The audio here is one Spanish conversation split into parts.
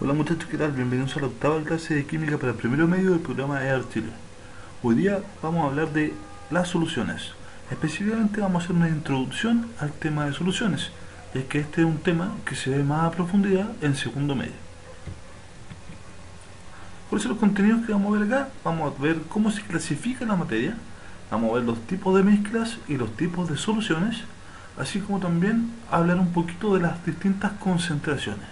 Hola muchachos, ¿qué tal? Bienvenidos a la octava clase de química para el primero medio del programa EAR Chile. Hoy día vamos a hablar de las soluciones. Específicamente vamos a hacer una introducción al tema de soluciones, ya que este es un tema que se ve más a profundidad en segundo medio. Por eso los contenidos que vamos a ver acá, vamos a ver cómo se clasifica la materia, vamos a ver los tipos de mezclas y los tipos de soluciones, así como también hablar un poquito de las distintas concentraciones.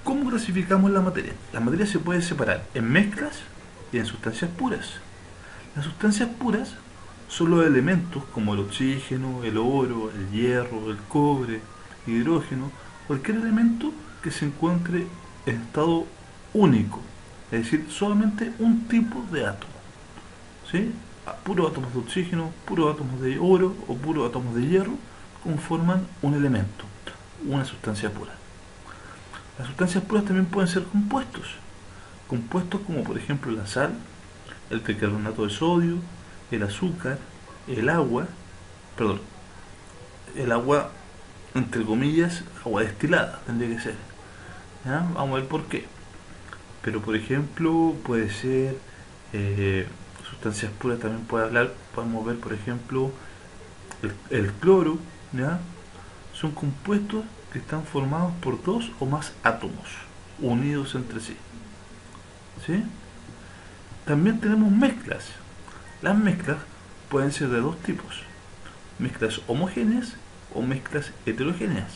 ¿Cómo clasificamos la materia? La materia se puede separar en mezclas y en sustancias puras. Las sustancias puras son los elementos como el oxígeno, el oro, el hierro, el cobre, el hidrógeno, cualquier elemento que se encuentre en estado único, es decir, solamente un tipo de átomo. ¿Sí? Puros átomos de oxígeno, puros átomos de oro o puros átomos de hierro conforman un elemento, una sustancia pura. Las sustancias puras también pueden ser compuestos. Compuestos como por ejemplo la sal, el bicarbonato de sodio, el azúcar, el agua, perdón, el agua entre comillas, agua destilada tendría que ser. ¿Ya? Vamos a ver por qué. Pero por ejemplo puede ser sustancias puras, también puede hablar, podemos ver por ejemplo el cloro, ¿ya? Son compuestos que están formados por dos o más átomos unidos entre sí. ¿Sí? También tenemos mezclas. Las mezclas pueden ser de dos tipos: mezclas homogéneas o mezclas heterogéneas.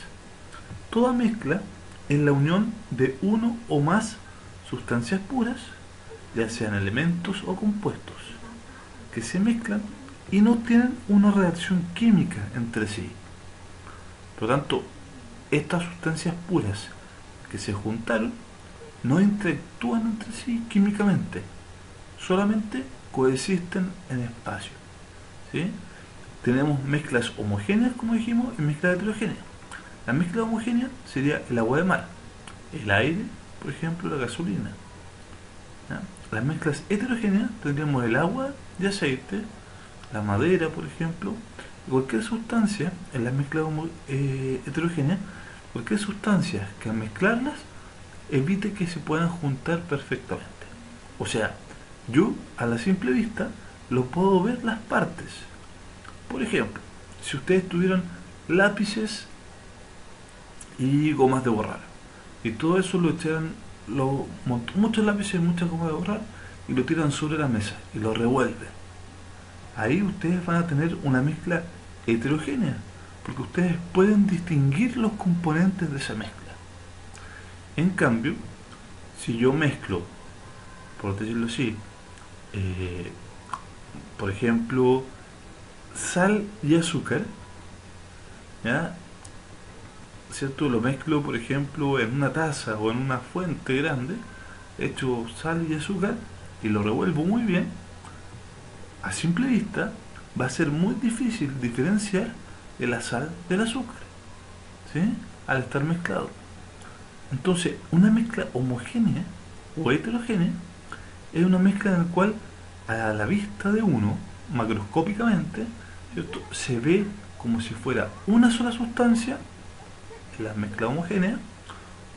Toda mezcla es la unión de uno o más sustancias puras, ya sean elementos o compuestos, que se mezclan y no tienen una reacción química entre sí. Por lo tanto, estas sustancias puras que se juntaron no interactúan entre sí químicamente, solamente coexisten en espacio. ¿Sí? Tenemos mezclas homogéneas, como dijimos, y mezclas heterogéneas. La mezcla homogénea sería el agua de mar, el aire, por ejemplo, la gasolina. ¿Ya? Las mezclas heterogéneas tendríamos el agua de aceite, la madera, por ejemplo, y cualquier sustancia en la mezcla heterogénea, cualquier sustancia que al mezclarlas evite que se puedan juntar perfectamente. O sea, yo a la simple vista lo puedo ver las partes. Por ejemplo, si ustedes tuvieran lápices y gomas de borrar, y todo eso lo echaran, muchos lápices y muchas gomas de borrar, y lo tiran sobre la mesa y lo revuelven, ahí ustedes van a tener una mezcla heterogénea, porque ustedes pueden distinguir los componentes de esa mezcla. En cambio, si yo mezclo, por decirlo así, eh, por ejemplo, sal y azúcar, ¿ya? ¿Cierto? Lo mezclo, por ejemplo, en una taza o en una fuente grande, echo sal y azúcar y lo revuelvo muy bien. A simple vista va a ser muy difícil diferenciar la sal del azúcar, ¿sí? Al estar mezclado. Entonces, una mezcla homogénea o heterogénea es una mezcla en la cual a la vista de uno, macroscópicamente, ¿cierto?, se ve como si fuera una sola sustancia, la mezcla homogénea,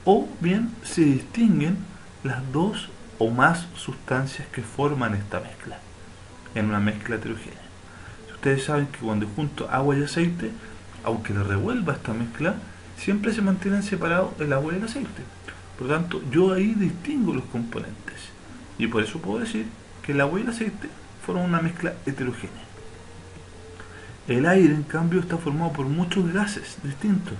o bien se distinguen las dos o más sustancias que forman esta mezcla en una mezcla heterogénea. Ustedes saben que cuando junto agua y aceite, aunque le revuelva esta mezcla, siempre se mantienen separados el agua y el aceite. Por lo tanto, yo ahí distingo los componentes. Y por eso puedo decir que el agua y el aceite forman una mezcla heterogénea. El aire, en cambio, está formado por muchos gases distintos.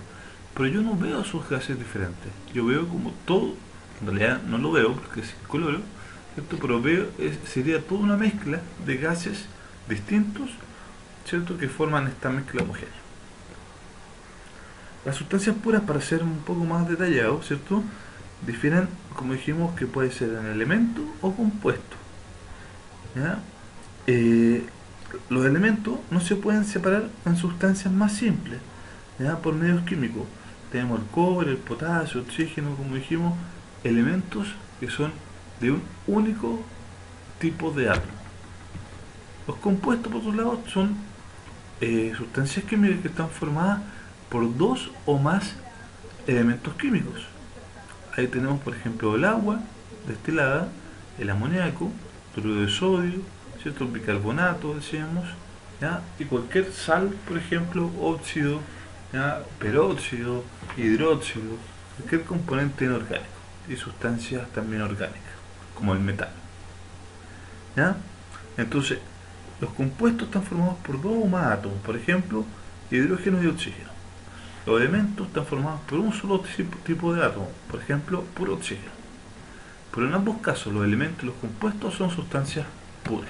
Pero yo no veo esos gases diferentes. Yo veo como todo, en realidad no lo veo porque es incoloro, ¿cierto? Pero veo, sería toda una mezcla de gases distintos, ¿cierto?, que forman esta mezcla homogénea. Las sustancias puras, para ser un poco más detallado, ¿cierto?, difieren, como dijimos, que puede ser en elemento o compuesto. ¿Ya? Los elementos no se pueden separar en sustancias más simples, ¿ya?, por medios químicos. Tenemos el cobre, el potasio, el oxígeno, como dijimos, elementos que son de un único tipo de átomo. Los compuestos, por otro lado, son sustancias químicas que están formadas por dos o más elementos químicos. Ahí tenemos, por ejemplo, el agua destilada, el amoníaco, cloruro de sodio, ¿cierto? El bicarbonato, decíamos, ¿ya? Y cualquier sal, por ejemplo, óxido, ¿ya? Peróxido, hidróxido, cualquier componente inorgánico y sustancias también orgánicas, como el metano, ¿ya? Entonces, los compuestos están formados por dos o más átomos, por ejemplo, hidrógeno y oxígeno. Los elementos están formados por un solo tipo de átomo, por ejemplo, puro oxígeno. Pero en ambos casos, los elementos y los compuestos son sustancias puras.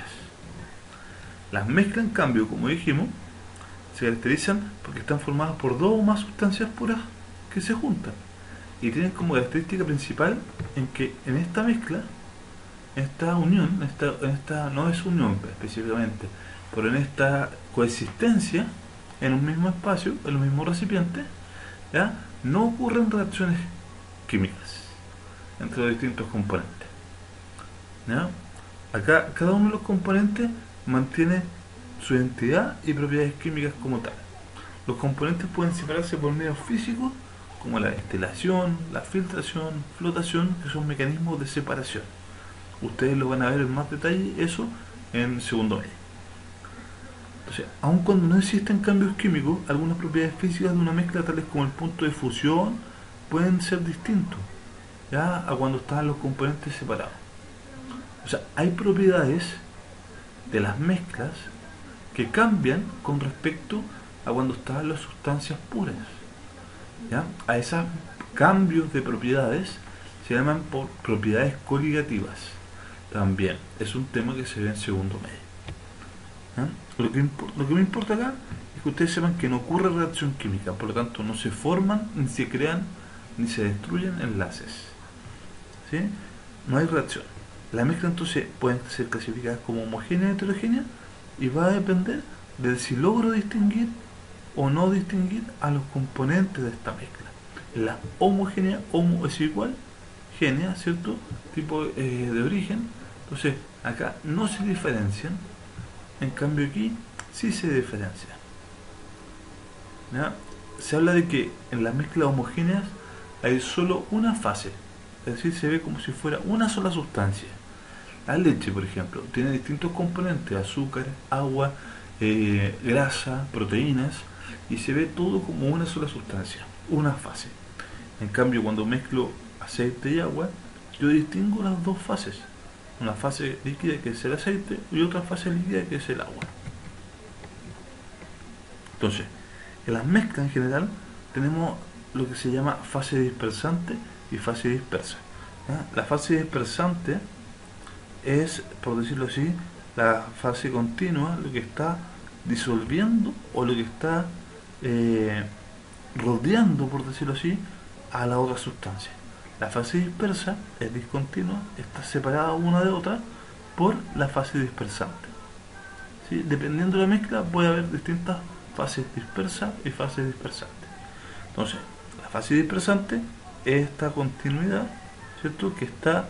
Las mezclas, en cambio, como dijimos, se caracterizan porque están formadas por dos o más sustancias puras que se juntan. Y tienen como característica principal en que en esta mezcla, en esta unión, no es unión específicamente, pero en esta coexistencia, en un mismo espacio, en un mismo recipiente, ¿ya? No ocurren reacciones químicas entre los distintos componentes, ¿ya? Acá cada uno de los componentes mantiene su identidad y propiedades químicas como tal. Los componentes pueden separarse por medios físicos como la destilación, la filtración, flotación, que son mecanismos de separación. Ustedes lo van a ver en más detalle eso en segundo medio. Entonces, aun cuando no existen cambios químicos, algunas propiedades físicas de una mezcla, tales como el punto de fusión, pueden ser distintos, ¿ya? A cuando estaban los componentes separados. O sea, hay propiedades de las mezclas que cambian con respecto a cuando estaban las sustancias puras, ¿ya? A esos cambios de propiedades se llaman por propiedades coligativas. También es un tema que se ve en segundo medio, ¿ya? Lo que me importa acá es que ustedes sepan que no ocurre reacción química, por lo tanto no se forman, ni se crean, ni se destruyen enlaces, ¿sí? No hay reacción. La mezcla entonces puede ser clasificada como homogénea o heterogénea y va a depender de si logro distinguir o no distinguir a los componentes de esta mezcla. La homogénea, homo es igual, génea, ¿cierto? Tipo de origen. Entonces acá no se diferencian, en cambio aquí sí se diferencian, ¿ya? Se habla de que en las mezclas homogéneas hay solo una fase, es decir, se ve como si fuera una sola sustancia. La leche, por ejemplo, tiene distintos componentes: azúcar, agua, grasa, proteínas, y se ve todo como una sola sustancia, una fase. En cambio, cuando mezclo aceite y agua, yo distingo las dos fases: una fase líquida, que es el aceite, y otra fase líquida, que es el agua. Entonces, en las mezclas en general tenemos lo que se llama fase dispersante y fase dispersa, ¿ya? La fase dispersante es, por decirlo así, la fase continua, lo que está disolviendo o lo que está rodeando, por decirlo así, a la otra sustancia. La fase dispersa es discontinua, está separada una de otra por la fase dispersante, ¿sí? Dependiendo de la mezcla puede haber distintas fases dispersas y fases dispersantes. Entonces, la fase dispersante es esta continuidad, ¿cierto?, que está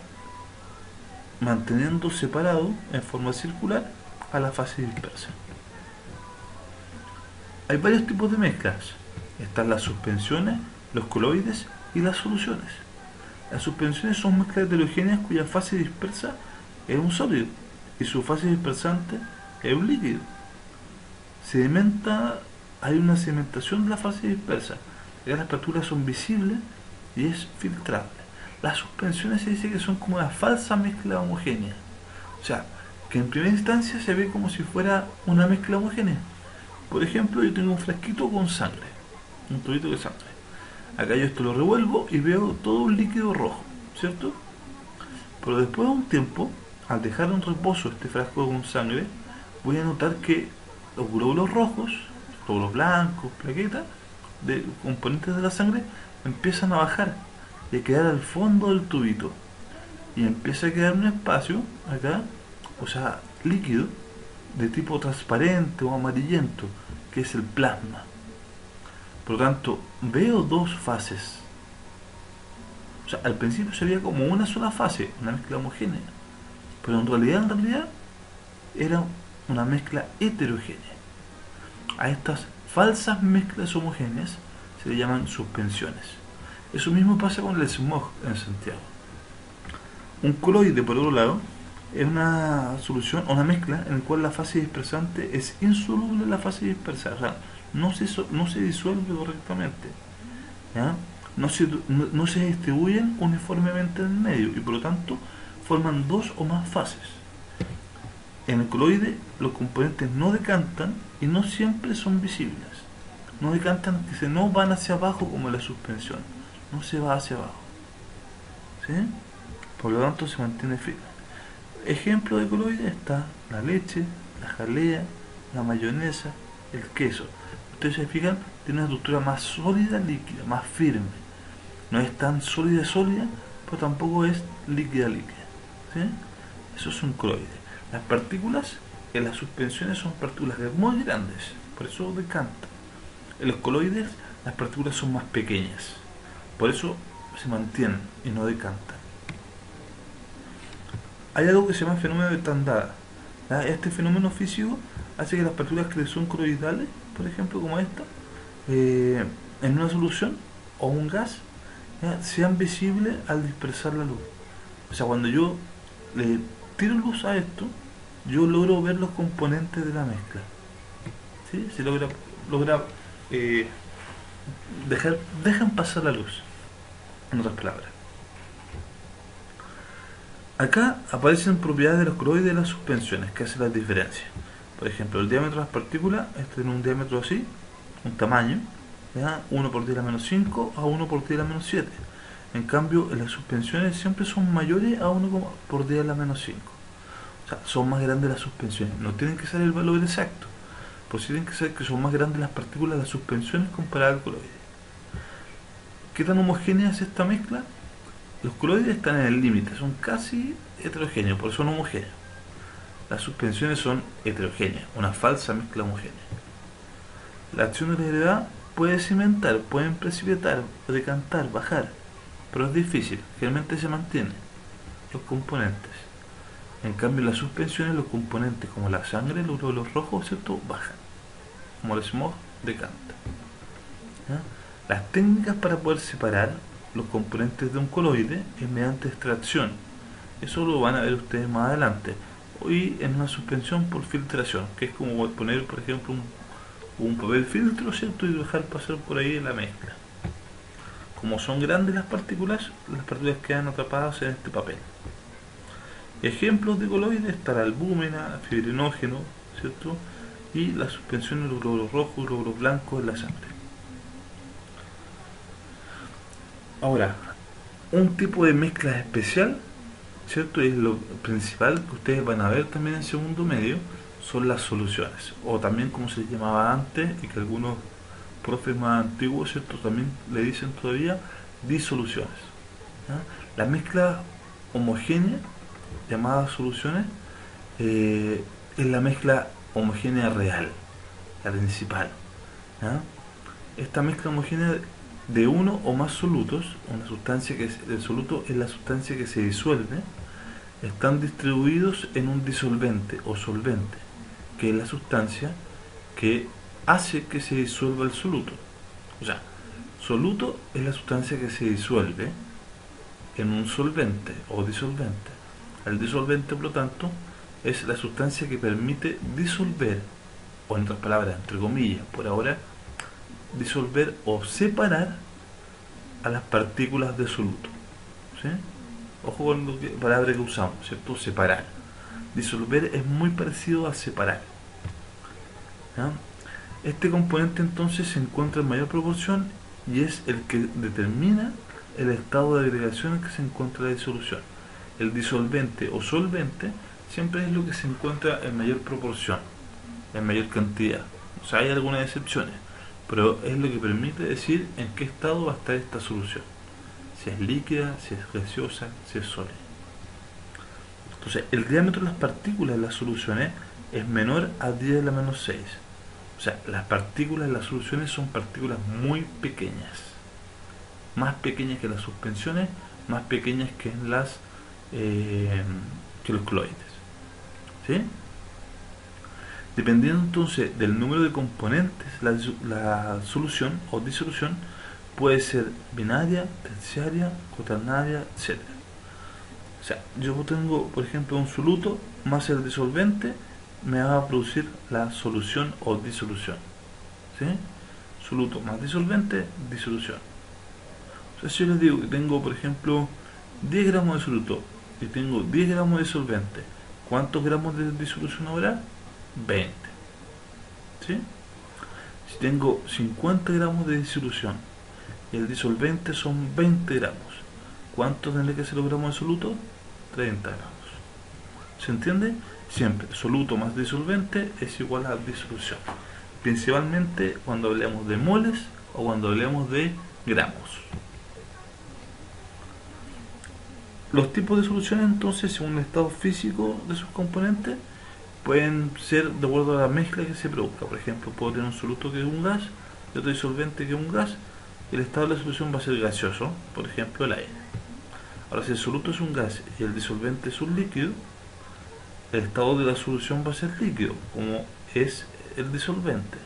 manteniendo separado en forma circular a la fase dispersa. Hay varios tipos de mezclas. Están las suspensiones, los coloides y las soluciones. Las suspensiones son mezclas heterogéneas cuya fase dispersa es un sólido y su fase dispersante es un líquido. Hay una sedimentación de la fase dispersa, ya las partículas son visibles y es filtrable. Las suspensiones se dice que son como una falsa mezcla homogénea, o sea, que en primera instancia se ve como si fuera una mezcla homogénea. Por ejemplo, yo tengo un frasquito con sangre, un tubito de sangre. Acá yo esto lo revuelvo y veo todo un líquido rojo, ¿cierto? Pero después de un tiempo, al dejar en reposo este frasco con sangre, voy a notar que los glóbulos rojos, glóbulos blancos, plaquetas, de componentes de la sangre, empiezan a bajar y a quedar al fondo del tubito. Y empieza a quedar un espacio acá, o sea, líquido, de tipo transparente o amarillento, que es el plasma. Por lo tanto, veo dos fases. O sea, al principio se veía como una sola fase, una mezcla homogénea. Pero en realidad, era una mezcla heterogénea. A estas falsas mezclas homogéneas se le llaman suspensiones. Eso mismo pasa con el smog en Santiago. Un coloide, por otro lado, es una solución, una mezcla en la cual la fase dispersante es insoluble en la fase dispersada, o sea, no se disuelve correctamente, ¿ya? No se distribuyen uniformemente en el medio y por lo tanto forman dos o más fases. En el coloide los componentes no decantan y no siempre son visibles. No decantan, que no van hacia abajo como la suspensión, no se va hacia abajo, ¿sí? Por lo tanto se mantiene firme. Ejemplo de coloide está la leche, la jalea, la mayonesa, el queso. Ustedes se fijan, tiene una estructura más sólida, líquida, más firme. No es tan sólida, sólida, pero tampoco es líquida, líquida, ¿sí? Eso es un coloide. Las partículas en las suspensiones son partículas muy grandes, por eso decantan. En los coloides las partículas son más pequeñas, por eso se mantienen y no decantan. Hay algo que se llama fenómeno de tandada. Este fenómeno físico hace que las partículas que son coloidales, por ejemplo como esta, en una solución o un gas, sean visibles al dispersar la luz. O sea, cuando yo le tiro luz a esto, yo logro ver los componentes de la mezcla, ¿sí? Se logra dejan pasar la luz, en otras palabras. Acá aparecen propiedades de los coloides y de las suspensiones que hacen la diferencia. Por ejemplo, el diámetro de las partículas tiene un diámetro así, un tamaño, ¿ya? 1 por 10 a la menos 5 a 1 por 10 a la menos 7. En cambio, en las suspensiones siempre son mayores a 1 por 10 a la menos 5. O sea, son más grandes las suspensiones. No tienen que ser el valor exacto, pues sí tienen que ser que son más grandes las partículas de las suspensiones comparadas al coloide. ¿Qué tan homogénea es esta mezcla? Los coloides están en el límite, son casi heterogéneos, por eso son homogéneos. Las suspensiones son heterogéneas, una falsa mezcla homogénea. La acción de la gravedad puede cimentar, pueden precipitar, decantar, bajar, pero es difícil, generalmente se mantienen los componentes. En cambio, en las suspensiones, los componentes como la sangre, los glóbulos rojos, ¿cierto?, bajan, como el smog decanta, ¿ya? Las técnicas para poder separar los componentes de un coloide es mediante extracción. Eso lo van a ver ustedes más adelante. Hoy en una suspensión por filtración, que es como poner, por ejemplo, un papel filtro, ¿cierto?, y dejar pasar por ahí la mezcla. Como son grandes las partículas quedan atrapadas en este papel. Ejemplos de coloides está la albúmina, fibrinógeno, ¿cierto?, y la suspensión de los glóbulos rojos, glóbulos blancos en la sangre. Ahora, un tipo de mezcla especial, ¿cierto?, es lo principal que ustedes van a ver también en segundo medio, son las soluciones, o también como se llamaba antes, y que algunos profes más antiguos, ¿cierto?, también le dicen todavía, disoluciones, ¿ya? La mezcla homogénea, llamada soluciones, es la mezcla homogénea real, la principal, ¿ya? Esta mezcla homogénea de uno o más solutos, una sustancia que el soluto es la sustancia que se disuelve, están distribuidos en un disolvente o solvente, que es la sustancia que hace que se disuelva el soluto. O sea, soluto es la sustancia que se disuelve en un solvente o disolvente. El disolvente, por lo tanto, es la sustancia que permite disolver, o en otras palabras, entre comillas, por ahora, disolver o separar a las partículas de soluto, ¿sí? Ojo con la palabra que usamos, ¿cierto? Separar. Disolver es muy parecido a separar, ¿ya? Este componente entonces se encuentra en mayor proporción y es el que determina el estado de agregación en que se encuentra la disolución. El disolvente o solvente siempre es lo que se encuentra en mayor proporción, en mayor cantidad. O sea, hay algunas excepciones, pero es lo que permite decir en qué estado va a estar esta solución. Si es líquida, si es gaseosa, si es sólida. Entonces, el diámetro de las partículas de las soluciones es menor a 10 a la menos 6. O sea, las partículas de las soluciones son partículas muy pequeñas. Más pequeñas que las suspensiones, más pequeñas que en las que los coloides, ¿sí? Dependiendo entonces del número de componentes, la solución o disolución puede ser binaria, terciaria, cuaternaria, etcétera. O sea, yo tengo, por ejemplo, un soluto más el disolvente, me va a producir la solución o disolución. ¿Sí? Soluto más disolvente, disolución. O sea, si yo les digo que tengo, por ejemplo, 10 gramos de soluto y tengo 10 gramos de disolvente, ¿cuántos gramos de disolución habrá? 20. ¿Sí? Si tengo 50 gramos de disolución y el disolvente son 20 gramos, ¿cuánto tendré que ser los gramos de soluto? 30 gramos. ¿Se entiende? Siempre soluto más disolvente es igual a disolución. Principalmente cuando hablemos de moles o cuando hablemos de gramos. Los tipos de soluciones entonces, según el estado físico de sus componentes, pueden ser de acuerdo a la mezcla que se produzca. Por ejemplo, puedo tener un soluto que es un gas y otro disolvente que es un gas, y el estado de la solución va a ser gaseoso, por ejemplo el aire. Ahora, si el soluto es un gas y el disolvente es un líquido, el estado de la solución va a ser líquido, como es el disolvente.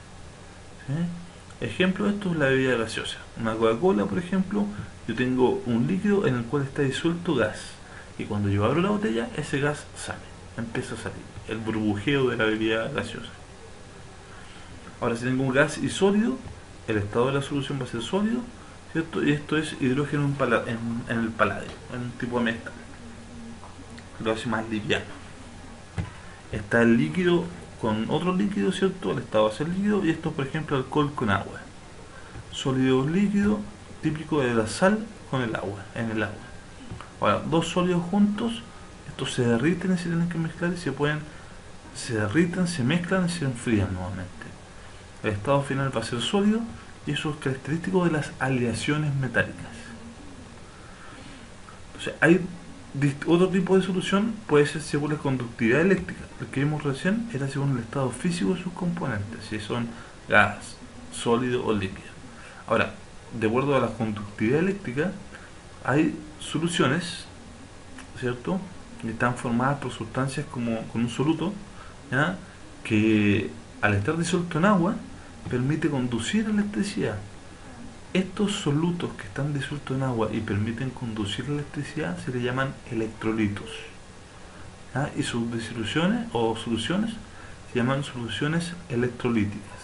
¿Sí? Ejemplo de esto es la bebida gaseosa. Una Coca-Cola, por ejemplo, yo tengo un líquido en el cual está disuelto gas, y cuando yo abro la botella, ese gas sale, empieza a salir, el burbujeo de la bebida gaseosa. Ahora, si tengo un gas y sólido, el estado de la solución va a ser sólido, ¿cierto? Y esto es hidrógeno en el paladio, en un tipo de mezcla, lo hace más liviano. Está el líquido con otro líquido, ¿cierto? El estado va a ser líquido, y esto, por ejemplo, alcohol con agua. Sólido líquido, típico de la sal con el agua, en el agua. Ahora, dos sólidos juntos, estos se derriten y se tienen que mezclar, y se derriten, se mezclan y se enfrían nuevamente. El estado final va a ser sólido, y eso es característico de las aleaciones metálicas. Entonces, hay otro tipo de solución, puede ser según la conductividad eléctrica. El que vimos recién era según el estado físico de sus componentes, si son gas, sólido o líquido. Ahora, de acuerdo a la conductividad eléctrica, hay soluciones, ¿cierto?, que están formadas por sustancias como con un soluto, ¿ya?, que al estar disuelto en agua permite conducir electricidad. Estos solutos que están disueltos en agua y permiten conducir electricidad se le llaman electrolitos, ¿ya? Y sus disoluciones o soluciones se llaman soluciones electrolíticas.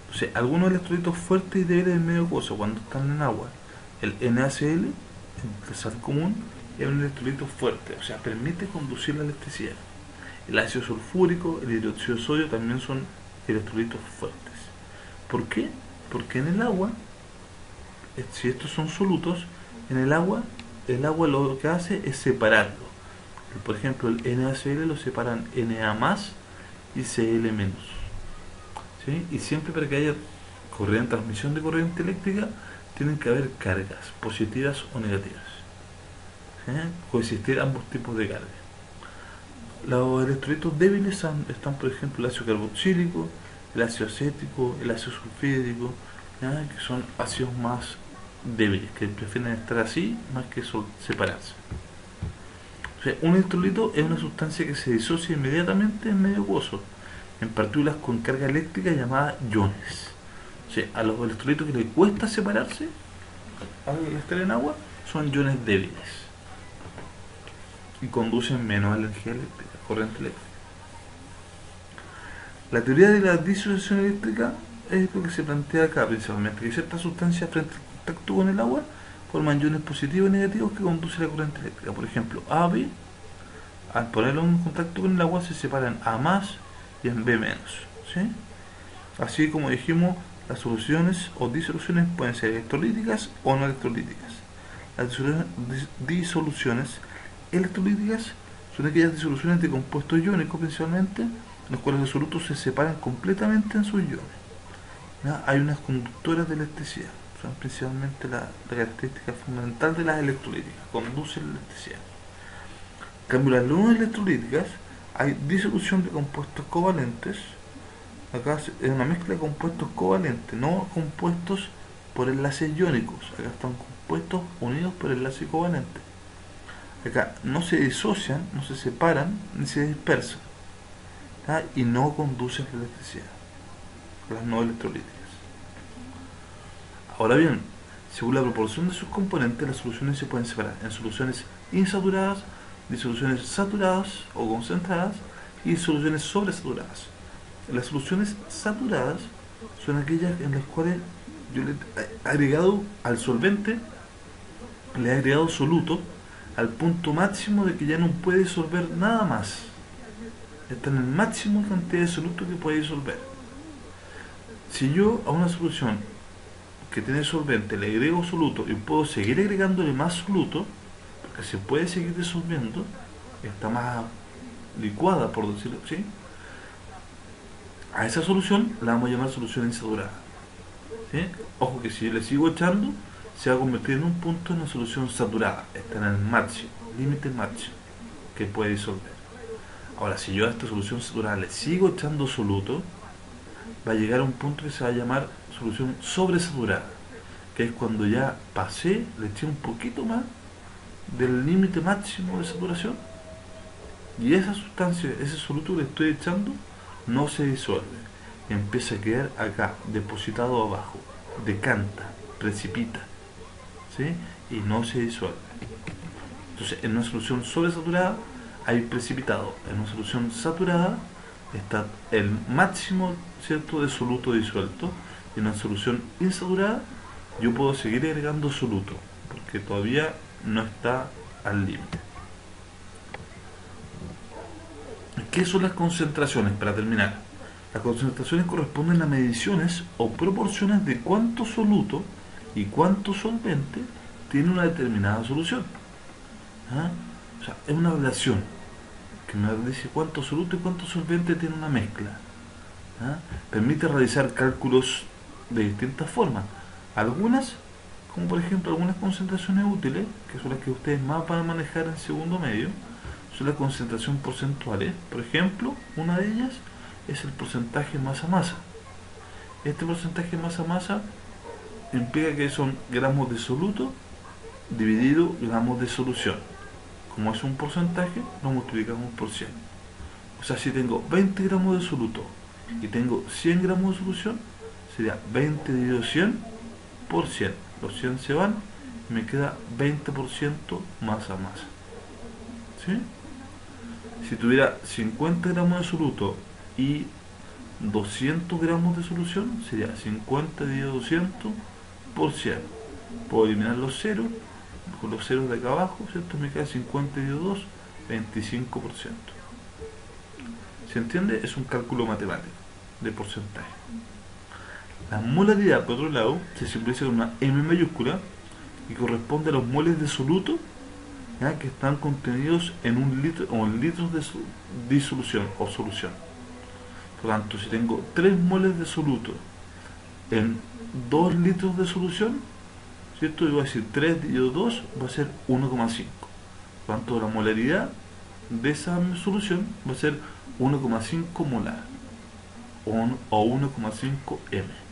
Entonces, algunos electrolitos fuertes y débiles del medio acuoso cuando están en agua, el NaCl, el sal común, es un electrolito fuerte, o sea, permite conducir la electricidad. El ácido sulfúrico, el hidróxido de sodio también son electrolitos fuertes. ¿Por qué? Porque en el agua, si estos son solutos, en el agua lo que hace es separarlo. Por ejemplo, el NaCl lo separan Na más y Cl menos. ¿Sí? Y siempre para que haya transmisión de corriente eléctrica, tienen que haber cargas, positivas o negativas. ¿Sí? Coexistir ambos tipos de cargas. Los electrolitos débiles están, por ejemplo, el ácido carboxílico, el ácido acético, el ácido sulfídrico, ¿ya?, que son ácidos más débiles, que prefieren estar así más que separarse. O sea, un electrolito es una sustancia que se disocia inmediatamente en medio acuoso, en partículas con carga eléctrica llamadas iones. O sea, a los electrolitos que les cuesta separarse al estar en agua son iones débiles y conducen menos energía eléctrica, corriente eléctrica. La teoría de la disociación eléctrica es lo que se plantea acá principalmente, que ciertas sustancias frente al contacto con el agua forman iones positivos y negativos que conducen la corriente eléctrica. Por ejemplo, A, B, al ponerlo en contacto con el agua se separan A más y en B menos, ¿sí? Así como dijimos, las soluciones o disoluciones pueden ser electrolíticas o no electrolíticas. Las disoluciones electrolíticas son aquellas disoluciones de compuestos iónicos principalmente, en los cuales los solutos se separan completamente en sus iones. ¿Ya? Hay unas conductoras de electricidad, son principalmente la característica fundamental de las electrolíticas, conducen la electricidad. En cambio, las no electrolíticas, hay disolución de compuestos covalentes. Acá es una mezcla de compuestos covalentes, no compuestos por enlaces iónicos. Acá están compuestos unidos por enlaces covalentes. Acá no se disocian, no se separan, ni se dispersan, ¿ya?, y no conducen la electricidad, las no electrolíticas. Ahora bien, según la proporción de sus componentes, las soluciones se pueden separar en soluciones insaturadas, disoluciones saturadas o concentradas y soluciones sobresaturadas. Las soluciones saturadas son aquellas en las cuales yo le he agregado al solvente, le he agregado soluto al punto máximo de que ya no puede disolver nada más. Está en el máximo cantidad de soluto que puede disolver. Si yo a una solución que tiene solvente le agrego soluto y puedo seguir agregándole más soluto, porque se puede seguir disolviendo, está más licuada, por decirlo así, a esa solución la vamos a llamar solución insaturada. ¿Sí? Ojo que si yo le sigo echando, se va a convertir en un punto en una solución saturada, está en el máximo, límite máximo que puede disolver. Ahora, si yo a esta solución saturada le sigo echando soluto, va a llegar a un punto que se va a llamar solución sobresaturada, que es cuando ya pasé, le eché un poquito más del límite máximo de saturación y esa sustancia, ese soluto que le estoy echando no se disuelve, empieza a quedar acá, depositado abajo, decanta, precipita, ¿sí? Y no se disuelve. Entonces, en una solución sobresaturada hay precipitado, en una solución saturada está el máximo, ¿cierto?, de soluto disuelto, y en una solución insaturada yo puedo seguir agregando soluto porque todavía no está al límite. ¿Qué son las concentraciones? Para terminar, las concentraciones corresponden a mediciones o proporciones de cuánto soluto y cuánto solvente tiene una determinada solución. ¿Ah? O sea, es una relación que me dice cuánto soluto y cuánto solvente tiene una mezcla. ¿Ah? Permite realizar cálculos de distintas formas. Algunas, como por ejemplo algunas concentraciones útiles, que son las que ustedes más van a manejar en segundo medio, son las concentraciones porcentuales. Por ejemplo, una de ellas es el porcentaje masa-masa. Este porcentaje masa-masa implica que son gramos de soluto dividido gramos de solución. Como es un porcentaje, lo multiplicamos por 100. O sea, si tengo 20 gramos de soluto y tengo 100 gramos de solución, sería 20 dividido 100 por 100. Los 100 se van y me queda 20% masa-masa. ¿Sí? Si tuviera 50 gramos de soluto y 200 gramos de solución, sería 50 dividido 200 por 100. Puedo eliminar los ceros, con los ceros de acá abajo, ¿cierto? Me queda 50 dividido 2, 25%. ¿Se entiende? Es un cálculo matemático de porcentaje. La molaridad, por otro lado, se simboliza con una M mayúscula y corresponde a los moles de soluto, ¿ya?, que están contenidos en un litro o en litros de disolución o solución. Por lo tanto, si tengo 3 moles de soluto en 2 litros de solución, ¿cierto? Yo voy a decir 3 dividido 2 va a ser 1,5. Por lo tanto, la molaridad de esa solución va a ser 1,5 molar o 1,5 m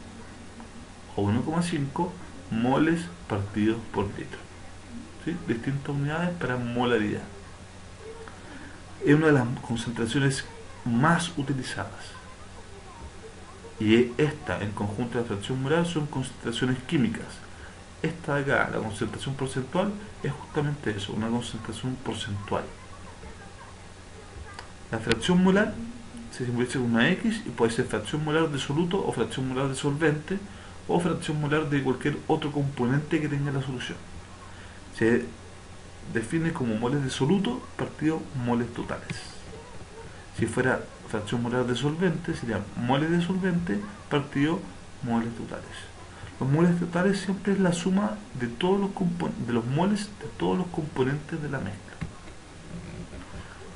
o 1,5 moles partidos por litro. ¿Sí? Distintas unidades para molaridad. Es una de las concentraciones más utilizadas. Y esta, en conjunto de la fracción molar, son concentraciones químicas. Esta de acá, la concentración porcentual, es justamente eso, una concentración porcentual. La fracción molar se simboliza con una X y puede ser fracción molar de soluto o fracción molar de solvente o fracción molar de cualquier otro componente que tenga la solución. Se define como moles de soluto partido moles totales. Si fuera fracción molar de solvente, serían moles de solvente partido moles totales. Los moles totales siempre es la suma de todos los moles de todos los componentes de la mezcla.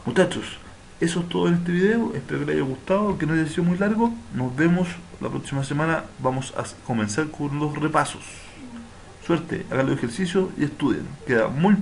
Muchachos, eso es todo en este video. Espero que les haya gustado, que no haya sido muy largo. Nos vemos la próxima semana. Vamos a comenzar con los repasos. Suerte, hagan los ejercicios y estudien. Queda muy